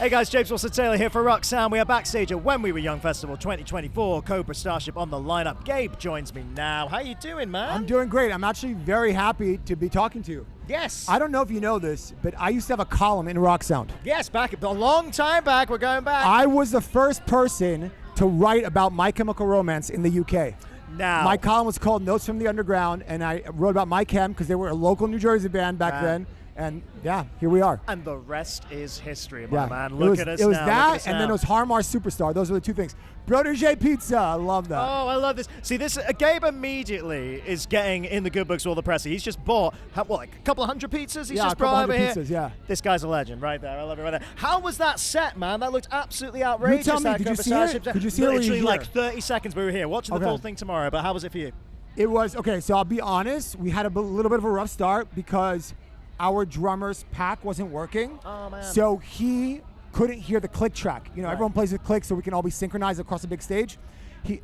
Hey guys, James Wilson-Taylor here for Roxanne. We are backstage at When We Were Young Festival 2024. Cobra Starship on the lineup. Gabe joins me now. How you doing, man? I'm doing great. I'm actually very happy to be talking to you. Yes. I don't know if you know this, but I used to have a column in Rock Sound. Yes, back a long time back. We're going back. I was the first person to write about My Chemical Romance in the UK. Now. My column was called Notes from the Underground, and I wrote about My Chem because they were a local New Jersey band back then. And yeah, here we are. And the rest is history, my man. Look at us now. It was now. that, and then it was Harmar Superstar. Those are the two things. Protege Pizza. I love that. Oh, I love this. See, this Gabe immediately is getting in the good books with all the press. He's just bought, like a couple of hundred pizzas? He's just brought over here. Pizzas, yeah. This guy's a legend right there. I love it right there. How was that set, man? That looked absolutely outrageous. You tell me, did you see it? Did you see it? Literally like 30 seconds we were here. Watching the full thing tomorrow, but how was it for you? It was, okay, so I'll be honest. We had a little bit of a rough start because our drummer's pack wasn't working. Oh, man. So he couldn't hear the click track. You know, everyone plays with click so we can all be synchronized across the big stage.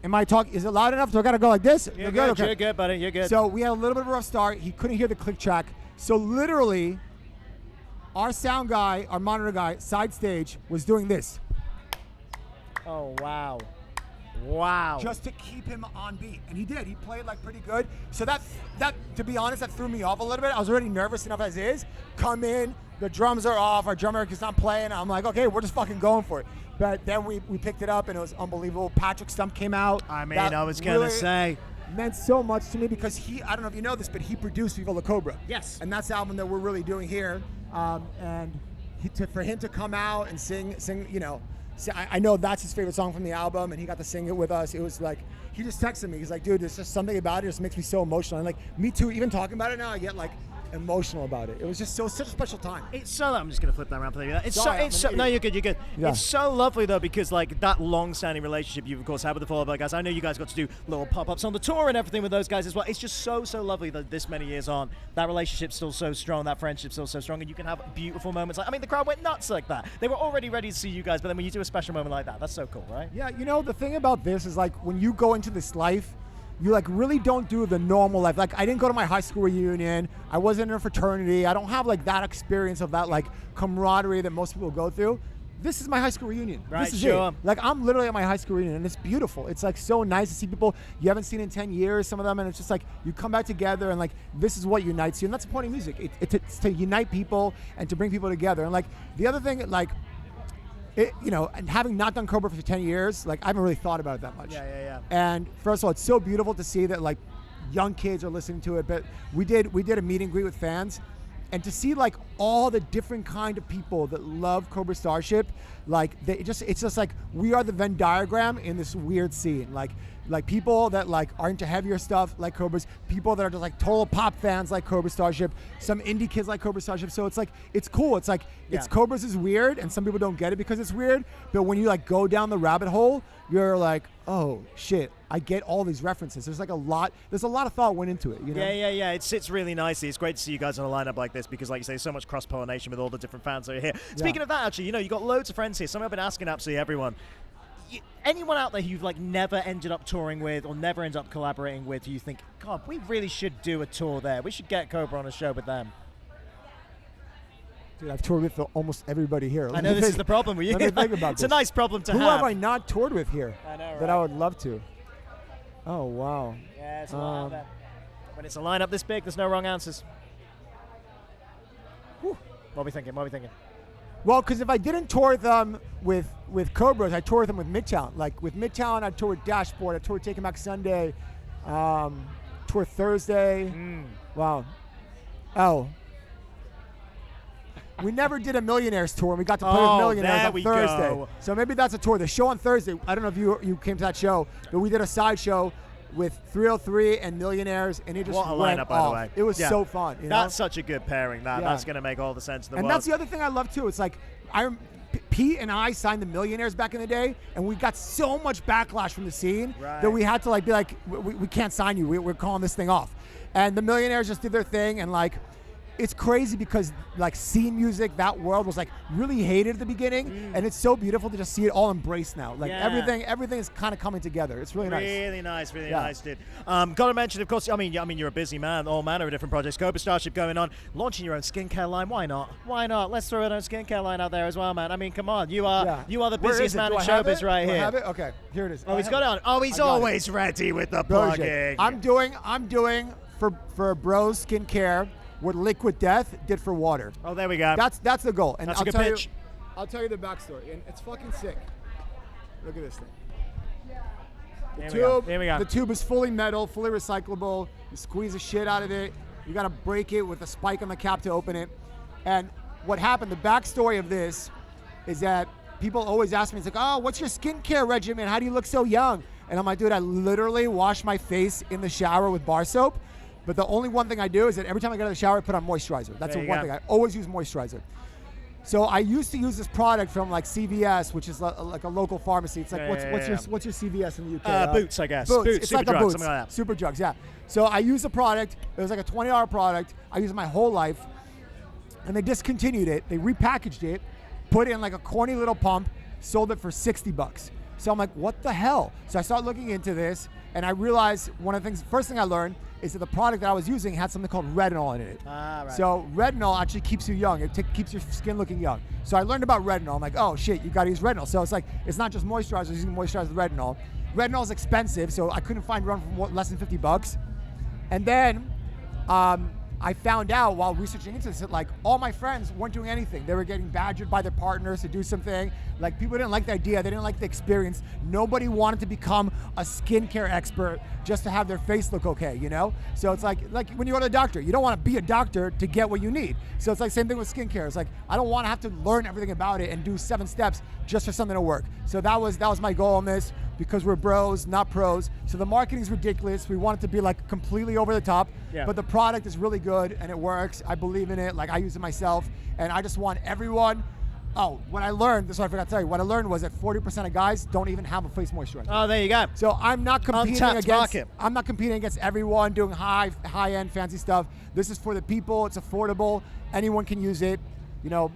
Am I talking? Is it loud enough? Do I got to go like this? You're good, okay. You're good, buddy. You're good. So we had a little bit of a rough start. He couldn't hear the click track. So literally, our sound guy, our monitor guy, side stage, was doing this. Oh, wow. Wow. Just to keep him on beat. And he did. He played like pretty good. So that to be honest, that threw me off a little bit. I was already nervous enough as is. Come in, the drums are off, our drummer is not playing. I'm like, okay, we're just fucking going for it. But then we picked it up and it was unbelievable. Patrick Stump came out. I mean, I was going to say. Meant so much to me because I don't know if you know this, but he produced Viva La Cobra. Yes. And that's the album that we're really doing here. And for him to come out and sing, you know, I know that's his favorite song from the album, and he got to sing it with us. It was like, he just texted me. He's like, dude, there's just something about it just makes me so emotional. And like, me too, even talking about it now, I get like emotional about it. It was just such a special time. It's so, I'm just going to flip that around for you. No, you're good. Yeah. It's so lovely though, because like that long-standing relationship you've of course had with the Fall Out Boy guys. I know you guys got to do little pop-ups on the tour and everything with those guys as well. It's just so lovely that this many years on, that relationship's still so strong, that friendship's still so strong, and you can have beautiful moments. Like, I mean, the crowd went nuts like that. They were already ready to see you guys, but then when you do a special moment like that, that's so cool, right? Yeah, you know, the thing about this is like when you go into this life, you like really don't do the normal life. Like I didn't go to my high school reunion. I wasn't in a fraternity. I don't have like that experience of that like camaraderie that most people go through. This is my high school reunion. Right, this is sure. it. Like I'm literally at my high school reunion and it's beautiful. It's like so nice to see people you haven't seen in 10 years, some of them, and it's just like you come back together and like this is what unites you. And that's the point of music. It's to unite people and to bring people together. And like the other thing, like, you know, and having not done Cobra for 10 years, like I haven't really thought about it that much. Yeah. And first of all, it's so beautiful to see that like young kids are listening to it. But we did a meet and greet with fans, and to see like all the different kind of people that love Cobra Starship, like it's just like we are the Venn diagram in this weird scene. Like people that like are into heavier stuff like Cobras, people that are just like total pop fans like Cobra Starship, some indie kids like Cobra Starship. So it's like, it's cool. It's like, it's Cobras is weird and some people don't get it because it's weird. But when you like go down the rabbit hole, you're like, oh shit, I get all these references. There's a lot of thought went into it, you know? Yeah. It sits really nicely. It's great to see you guys on a lineup like this because, like you say, so much cross-pollination with all the different fans that are here. Speaking of that, actually, you know, you got loads of friends here. Something I've been asking absolutely everyone. Anyone out there who you've like never ended up touring with or never ended up collaborating with, you think, God, we really should do a tour there. We should get Cobra on a show with them. Dude, I've toured with almost everybody here. I know this is the problem with you. Let me think about it's this. a nice problem to have. have. Who have I not toured with here? I know, right? That I would love to. Oh, wow. Yeah, it's a lot there. When it's a lineup this big, there's no wrong answers. Whew. What are we thinking? Well, because if I didn't tour them with Cobras, I toured them with Midtown. Like with Midtown, I toured Dashboard, I toured Taking Back Sunday, toured Thursday. Wow. Oh. We never did a Millionaires tour, and we got to play with Millionaires on Thursday. Go. So maybe that's a tour. The show on Thursday, I don't know if you came to that show, but we did a side show with 303 and Millionaires, and it just what a went lineup, by the way. It was so fun. You know? That's such a good pairing. That's going to make all the sense in the world. And that's the other thing I love too. It's like Pete and I signed the Millionaires back in the day, and we got so much backlash from the scene that we had to like be like, we can't sign you. We're calling this thing off. And the Millionaires just did their thing, and like it's crazy because like scene music, that world was like really hated at the beginning, and it's so beautiful to just see it all embraced now. Like everything is kind of coming together. It's really nice. Really nice, dude. Got to mention, of course. I mean, you're a busy man. All manner of different projects. Cobra Starship going on, launching your own skincare line. Why not? Why not? Let's throw our own skincare line out there as well, man. I mean, come on. You are the busiest man in showbiz right here. Do I have it? Okay, here it is. Oh, he's got it on. Oh, he's always ready with the plugging. I'm doing for Bros Skincare what Liquid Death did for water. Oh, there we go. That's the goal. And that's a good pitch. I'll tell you the backstory, and it's fucking sick. Look at this thing. Here we go. The tube is fully metal, fully recyclable. You squeeze the shit out of it. You gotta break it with a spike on the cap to open it. And what happened, the backstory of this is that people always ask me, it's like, oh, what's your skincare regimen? How do you look so young? And I'm like, dude, I literally wash my face in the shower with bar soap. But the only one thing I do is that every time I get out of the shower, I put on moisturizer. That's the one thing. I always use moisturizer. So I used to use this product from like CVS, which is like a local pharmacy. It's like, what's your CVS in the UK? Boots, I guess. Boots. It's Super like drugs, a Boots. something like that. Super drugs, yeah. So I used the product. It was like a $20 product. I used it my whole life. And they discontinued it. They repackaged it, put it in like a corny little pump, sold it for $60. So I'm like, what the hell? So I started looking into this, and I realized one of the things, first thing I learned is that the product that I was using had something called retinol in it. Right. So retinol actually keeps you young. It keeps your skin looking young. So I learned about retinol. I'm like, oh shit, you gotta use retinol. So it's like, it's not just moisturizer, I was using moisturizer with retinol. Retinol is expensive, so I couldn't find one for less than $50. And then, I found out while researching into this that like all my friends weren't doing anything. They were getting badgered by their partners to do something. Like people didn't like the idea, they didn't like the experience. Nobody wanted to become a skincare expert just to have their face look okay, you know? So it's like when you go to the doctor, you don't want to be a doctor to get what you need. So it's like same thing with skincare. It's like I don't want to have to learn everything about it and do 7 steps just for something to work. So that was my goal on this, because we're bros, not pros. So the marketing's ridiculous. We want it to be like completely over the top, but the product is really good and it works. I believe in it. Like I use it myself, and I just want everyone. Oh, what I learned, this is what I forgot to tell you. What I learned was that 40% of guys don't even have a face moisturizer. Oh, there you go. So I'm not competing Untapped against. market. I'm not competing against everyone doing high-end fancy stuff. This is for the people. It's affordable. Anyone can use it. You know,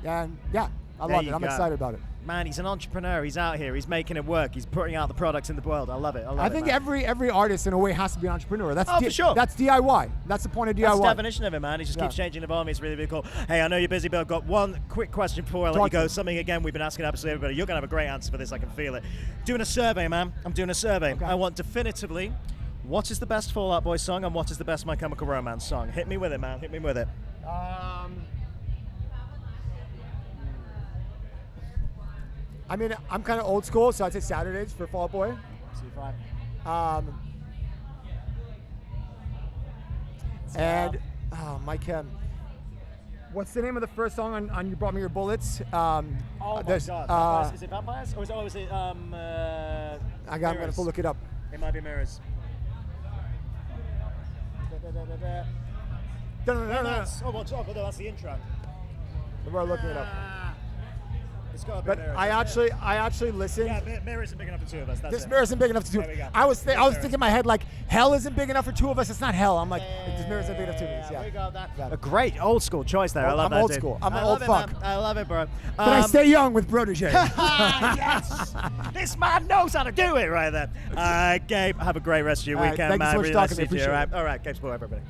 and yeah, I love it. I'm excited about it. Man, he's an entrepreneur. He's out here. He's making it work. He's putting out the products in the world. I love it. I think every artist in a way has to be an entrepreneur. That's for sure. That's DIY. That's the point of DIY. That's the definition of it, man. He just keeps changing the volume. It's really, really cool. Hey, I know you're busy, but I've got one quick question before I let you go. Something, again, we've been asking absolutely everybody. You're going to have a great answer for this. I can feel it. Doing a survey, man. I'm doing a survey. Okay. I want definitively, what is the best Fall Out Boy song and what is the best My Chemical Romance song? Hit me with it, man. Hit me with it. I mean, I'm kind of old school, so I'd say Saturdays for Fall Out Boy. And Mike Hem. What's the name of the first song on You Brought Me Your Bullets? Oh my God. Is it Vampires? Or is it I'm gonna have to look it up. It might be Mirrors. No. Oh, that's the intro. We're looking it up. It's gotta be But Mirrors. I actually listened. Yeah, Mirror isn't big enough for two of us. That's This it. mirror isn't big enough for two. There we go. I was thinking in my head like hell isn't big enough for two of us. It's not hell. I'm like this mirror isn't big enough for two of us. Yeah. We got that. A great old school choice there. I love I'm that. old Dude. school. I'm an I old love fuck. It, man. I love it, bro. But I stay young with Protege. Yes! This man knows how to do it right there. Gabe, have a great rest of your weekend, thank you man. so much Really for nice talking to to me. see you. Appreciate it. All right, Gabe Saporta, everybody.